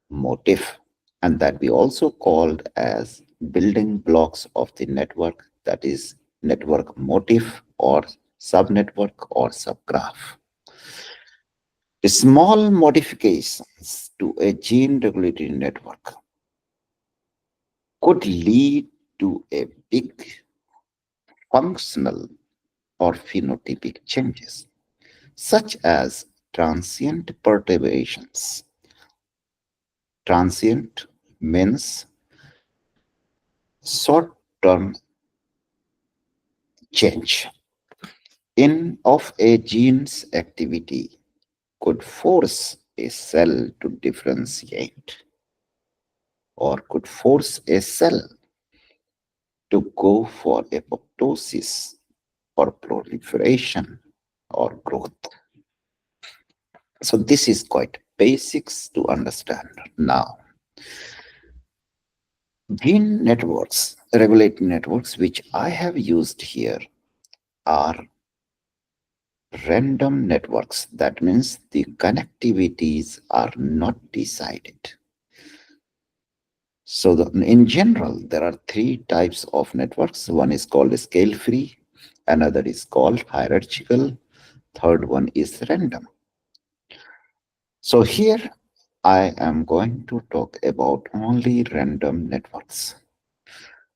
motif, and that we also called as building blocks of the network, that is network motif or subnetwork or subgraph. Small modifications to a gene regulatory network could lead to a big functional or phenotypic changes, such as transient perturbations. Transient means short term change in of a gene's activity could force a cell to differentiate or could force a cell to go for apoptosis or proliferation or growth. So this is quite basics to understand. Now, gene networks, regulatory networks, which I have used here are random networks. That means the connectivities are not decided. So in general, there are three types of networks. One is called scale-free, another is called hierarchical, third one is random. So here I am going to talk about only random networks.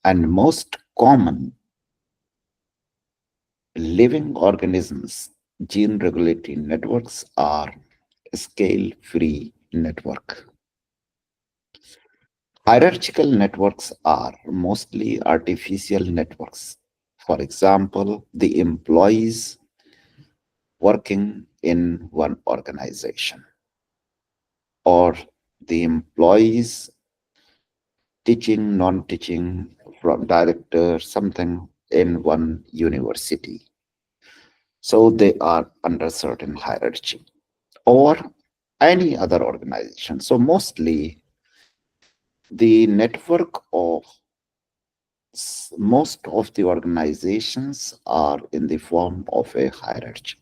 And most common living organisms gene regulatory networks are scale-free network. Hierarchical networks are mostly artificial networks. For example, the employees working in one organization or the employees teaching, non-teaching, from director, something in one university. So they are under certain hierarchy or any other organization. So mostly the network of most of the organizations are in the form of a hierarchy.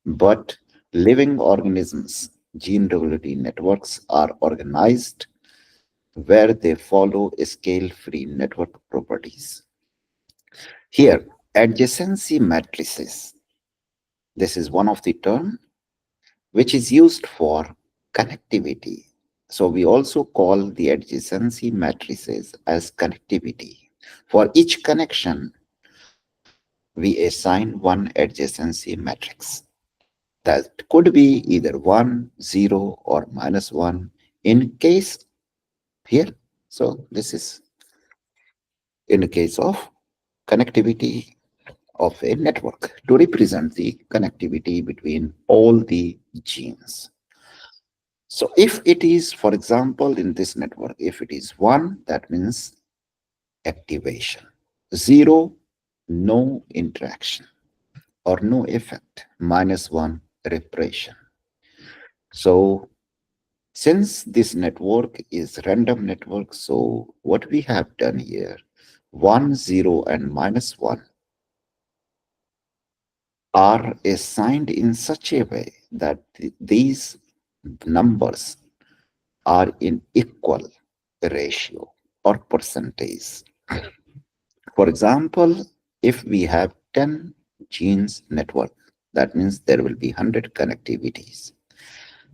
But living organisms, gene regulatory networks are organized where they follow scale-free network properties. Here, adjacency matrices. This is one of the term which is used for connectivity. So we also call the adjacency matrices as connectivity. For each connection, we assign one adjacency matrix. That could be either 1, 0, or -1 in case here. So this is in the case of connectivity of a network to represent the connectivity between all the genes. So if it is, for example, in this network, if it is 1, that means activation. 0, no interaction or no effect. -1, repression. So since this network is random network, so what we have done here, 1, 0, and -1 are assigned in such a way that these numbers are in equal ratio or percentage. For example, if we have 10 genes network, that means there will be 100 connectivities.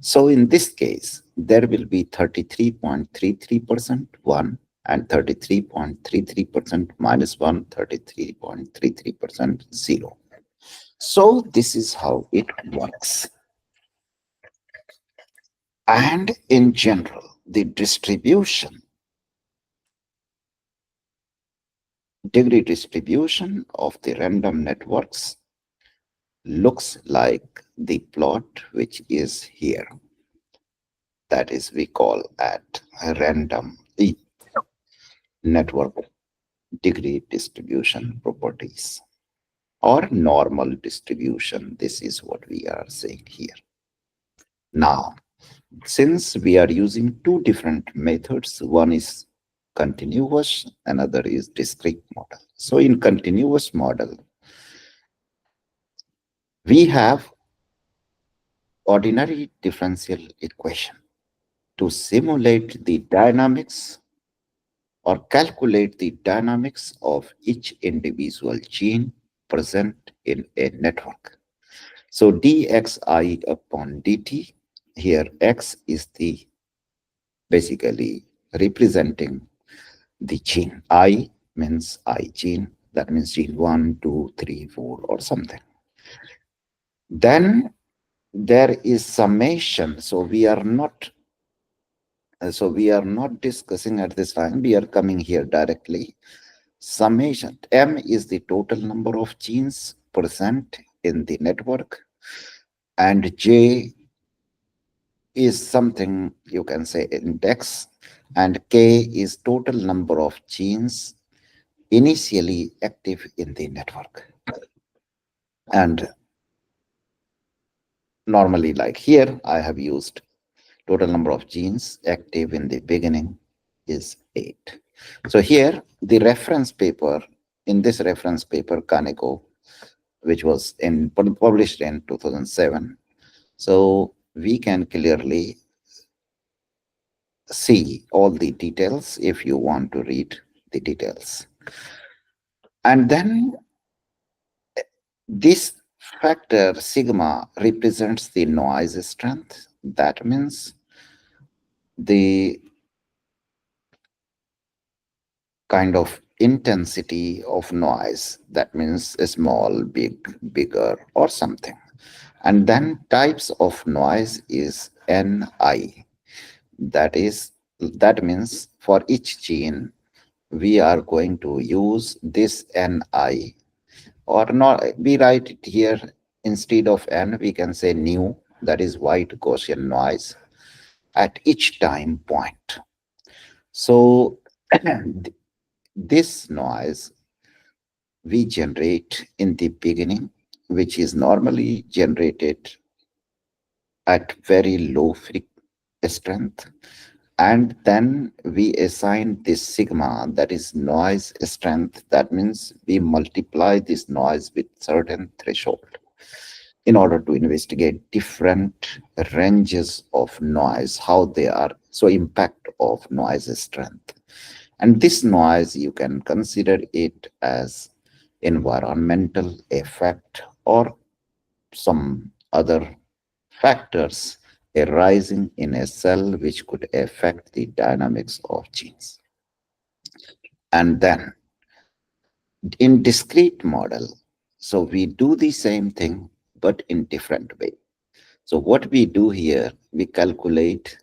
So in this case, there will be 33.33% 1 and 33.33% -1, 33.33% 0. So this is how it works. And in general, the distribution, degree distribution of the random networks looks like the plot which is here. That is, we call at random network degree distribution properties or normal distribution. This is what we are saying here. Now, since we are using two different methods, one is continuous, another is discrete model. So in continuous model, we have ordinary differential equation to simulate the dynamics or calculate the dynamics of each individual gene present in a network. So dxi upon dt, here x is the basically representing the gene. I means I gene, that means gene 1, 2, 3, 4, or something. Then there is summation. So we are not discussing at this time. We are coming here directly. Summation. M is the total number of genes present in the network, and J is something you can say index, and K is total number of genes initially active in the network. And normally, like here, I have used total number of genes active in the beginning is 8. So here, the reference paper, in this reference paper, Kaneko, which was published in 2007, so we can clearly see all the details if you want to read the details. And then this factor sigma represents the noise strength. That means the kind of intensity of noise. That means a small, big, bigger, or something. And then types of noise is Ni. That means for each gene, we are going to use this Ni, or not, we write it here instead of N, we can say nu, that is white Gaussian noise at each time point. So this noise we generate in the beginning, which is normally generated at very low strength, and then we assign this sigma, that is noise strength. That means we multiply this noise with certain threshold in order to investigate different ranges of noise, how they are, so impact of noise strength. And this noise, you can consider it as environmental effect or some other factors arising in a cell which could affect the dynamics of genes. And then in discrete model, so we do the same thing but in different way. So what we do here, we calculate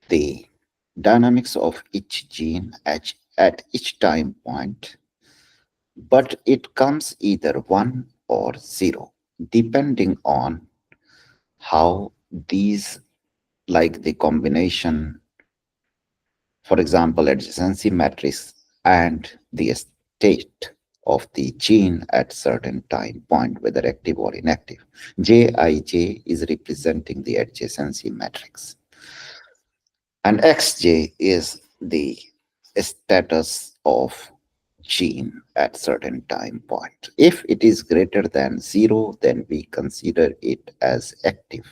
the dynamics of each gene at each time point, but it comes either 1 or 0, depending on how these, like the combination, for example, adjacency matrix and the state of the gene at certain time point, whether active or inactive. Jij is representing the adjacency matrix, and xj is the status of gene at certain time point. If it is greater than 0, then we consider it as active,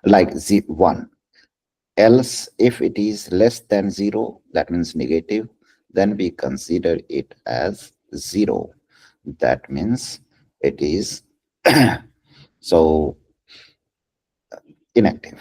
like 1. Else, if it is less than 0, that means negative, then we consider it as 0. That means it is so inactive.